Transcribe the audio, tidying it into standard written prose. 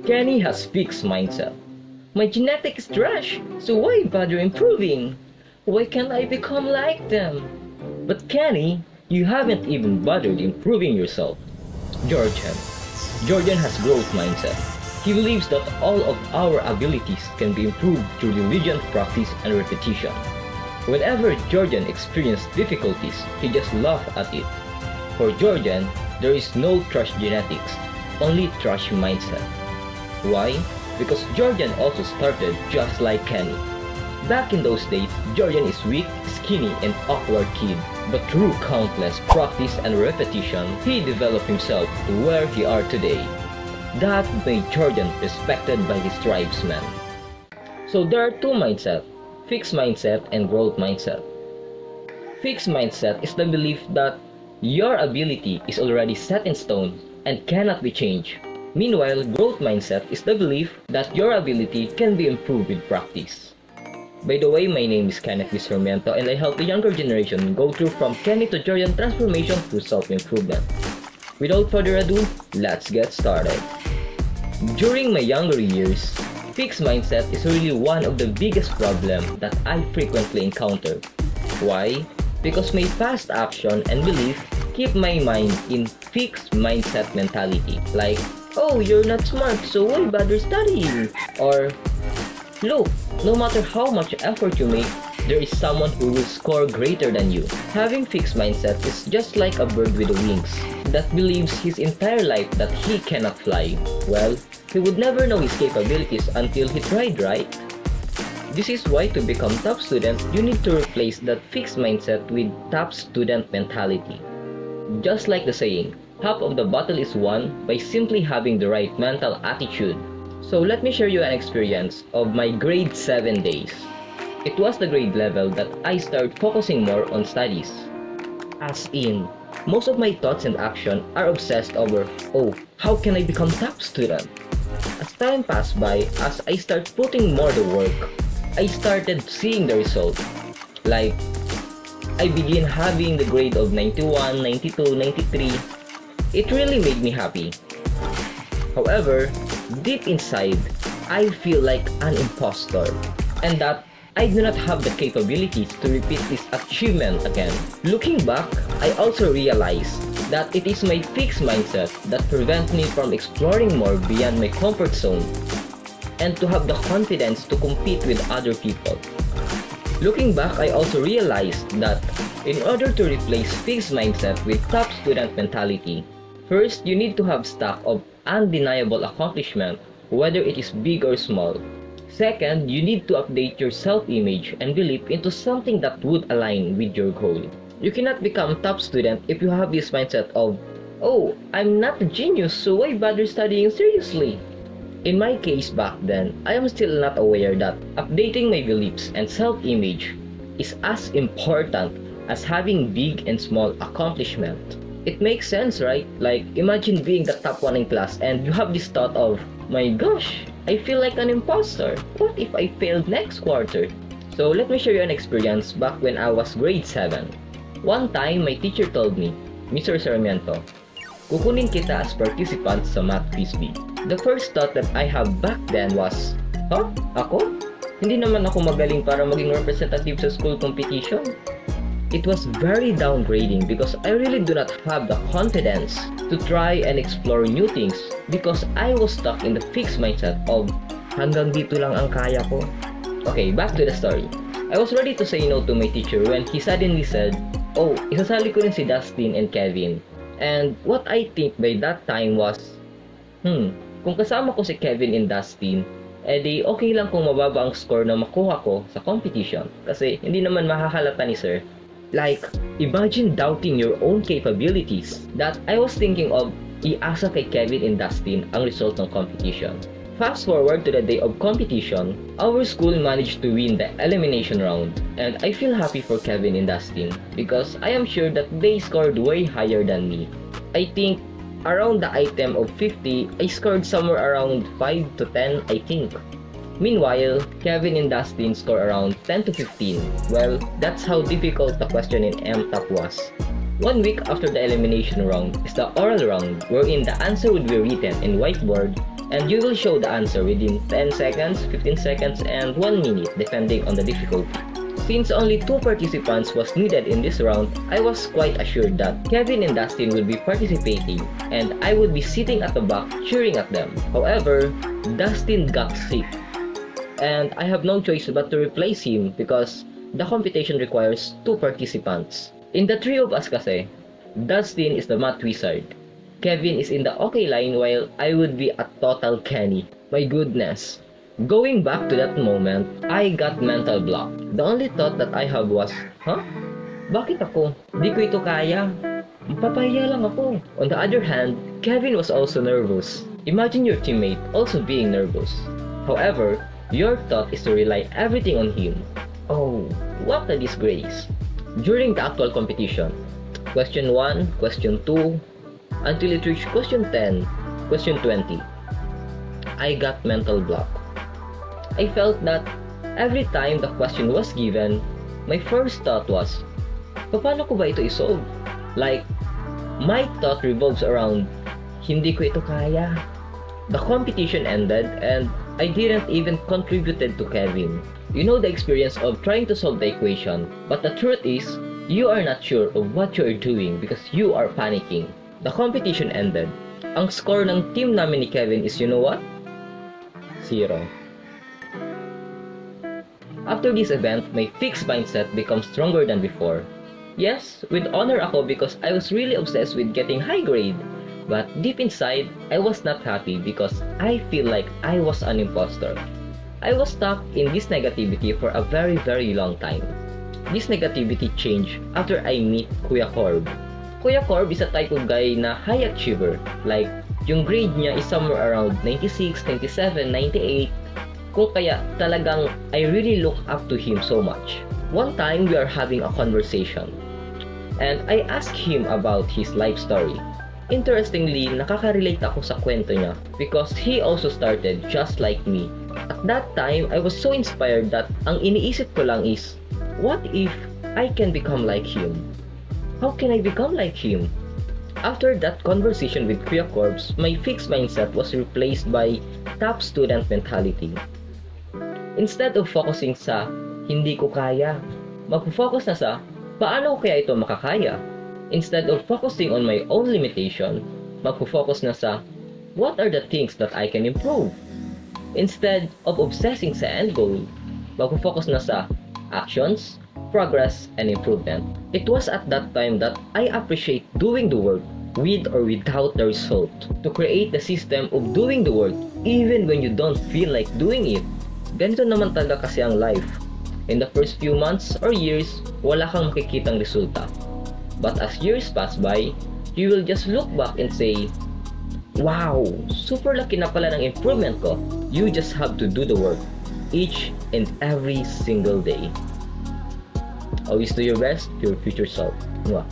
Kenny has fixed mindset. My genetic is trash, so why bother improving? Why can't I become like them? But Kenny, you haven't even bothered improving yourself. Jordan has growth mindset. He believes that all of our abilities can be improved through diligent practice and repetition. Whenever Jordan experienced difficulties, he just laughed at it. For Jordan, there is no trash genetics, only trash mindset. Why? Because Jordan also started just like Kenny. Back in those days, Jordan is weak, skinny, and awkward kid. But through countless practice and repetition, he developed himself to where he are today. That made Jordan respected by his tribesmen. So there are two mindsets, fixed mindset and growth mindset. Fixed mindset is the belief that your ability is already set in stone and cannot be changed. Meanwhile, growth mindset is the belief that your ability can be improved with practice. By the way, my name is Kenneth B. Sarmiento and I help the younger generation go through from Kenny to Jordan transformation through self-improvement. Without further ado, let's get started. During my younger years, fixed mindset is really one of the biggest problems that I frequently encounter. Why? Because my past action and belief keep my mind in fixed mindset mentality. Like, oh, you're not smart, so why bother studying? Or, look, no matter how much effort you make, there is someone who will score greater than you. Having fixed mindset is just like a bird with wings that believes his entire life that he cannot fly. Well, he would never know his capabilities until he tried, right? This is why to become top student, you need to replace that fixed mindset with top student mentality. Just like the saying, half of the battle is won by simply having the right mental attitude. So let me share you an experience of my grade 7 days. It was the grade level that I started focusing more on studies. As in, most of my thoughts and action are obsessed over, oh, how can I become top student? As time passed by, as I start putting more the work, I started seeing the result. Like, I begin having the grade of 91, 92, 93. It really made me happy. However, deep inside, I feel like an impostor and that I do not have the capabilities to repeat this achievement again. Looking back, I also realized that it is my fixed mindset that prevents me from exploring more beyond my comfort zone and to have the confidence to compete with other people. Looking back, I also realized that in order to replace fixed mindset with top student mentality, first, you need to have stock of undeniable accomplishment, whether it is big or small. Second, you need to update your self-image and belief into something that would align with your goal. You cannot become top student if you have this mindset of, oh, I'm not a genius, so why bother studying seriously? In my case back then, I am still not aware that updating my beliefs and self-image is as important as having big and small accomplishment. It makes sense, right? Like, imagine being the top one in class and you have this thought of, my gosh, I feel like an imposter. What if I failed next quarter? So let me share you an experience back when I was grade 7. One time, my teacher told me, Mr. Sarmiento, kukunin kita as participant sa Math Quiz Bee. The first thought that I have back then was, huh? Ako? Hindi naman ako magaling para maging representative sa school competition. It was very downgrading because I really do not have the confidence to try and explore new things because I was stuck in the fixed mindset of hanggang dito lang ang kaya ko. Okay, back to the story. I was ready to say no to my teacher when he suddenly said, oh, isasali ko rin si Dustin and Kevin. And what I think by that time was, kung kasama ko si Kevin and Dustin, di okay lang kung mababa ang score na makuha ko sa competition kasi hindi naman mahahalata ni sir. Like, imagine doubting your own capabilities that I was thinking of iasa kay Kevin and Dustin ang result ng competition. Fast forward to the day of competition, our school managed to win the elimination round and I feel happy for Kevin and Dustin because I am sure that they scored way higher than me. I think around the item of 50, I scored somewhere around 5 to 10, I think. Meanwhile, Kevin and Dustin score around 10 to 15. Well, that's how difficult the question in MTAP was. 1 week after the elimination round is the oral round, wherein the answer would be written in whiteboard and you will show the answer within 10 seconds, 15 seconds, and 1 minute depending on the difficulty. Since only 2 participants was needed in this round, I was quite assured that Kevin and Dustin would be participating and I would be sitting at the back cheering at them. However, Dustin got sick and I have no choice but to replace him because the competition requires 2 participants. In the three of us kasi, Dustin is the math wizard, Kevin is in the okay line while I would be a total Kenny. My goodness. Going back to that moment, I got mental block. The only thought that I have was, Bakit ako? Di ko ito kaya. Mapapahiya lang ako. On the other hand, Kevin was also nervous. Imagine your teammate also being nervous. However, your thought is to rely everything on him. Oh, what a disgrace. During the actual competition, question 1, question 2, until it reached question 10, question 20, I got mental block. I felt that every time the question was given, my first thought was, paano ko ba ito isolve? Like, my thought revolves around, hindi ko ito kaya. The competition ended and I didn't even contributed to Kevin. You know the experience of trying to solve the equation, but the truth is, you are not sure of what you are doing because you are panicking. The competition ended. Ang score ng team namin ni Kevin is, you know what? 0. After this event, my fixed mindset becomes stronger than before. Yes, with honor ako because I was really obsessed with getting high grade. But deep inside, I was not happy because I feel like I was an imposter. I was stuck in this negativity for a very long time. This negativity changed after I meet Kuya Corb. Kuya Corb is a type of guy na high achiever. Like, yung grade niya is somewhere around 96, 97, 98. Kung kaya talagang I really look up to him so much. One time we are having a conversation and I asked him about his life story. Interestingly, nakaka-relate ako sa kwento niya because he also started just like me. At that time, I was so inspired that ang iniisip ko lang is, what if I can become like him? How can I become like him? After that conversation with Kuya Corbs, my fixed mindset was replaced by top student mentality. Instead of focusing sa hindi ko kaya, mag-focus na sa paano ko kaya ito makakaya. Instead of focusing on my own limitation, mag-focus na sa what are the things that I can improve. Instead of obsessing sa end goal, mag-focus na sa actions, progress, and improvement. It was at that time that I appreciate doing the work with or without the result. To create the system of doing the work even when you don't feel like doing it. Ganito naman talaga kasi ang life. In the first few months or years, wala kang makikitang resulta. But as years pass by, you will just look back and say, wow, super laki na pala ng improvement ko. You just have to do the work each and every single day. Always do your best to your future self. Mwah.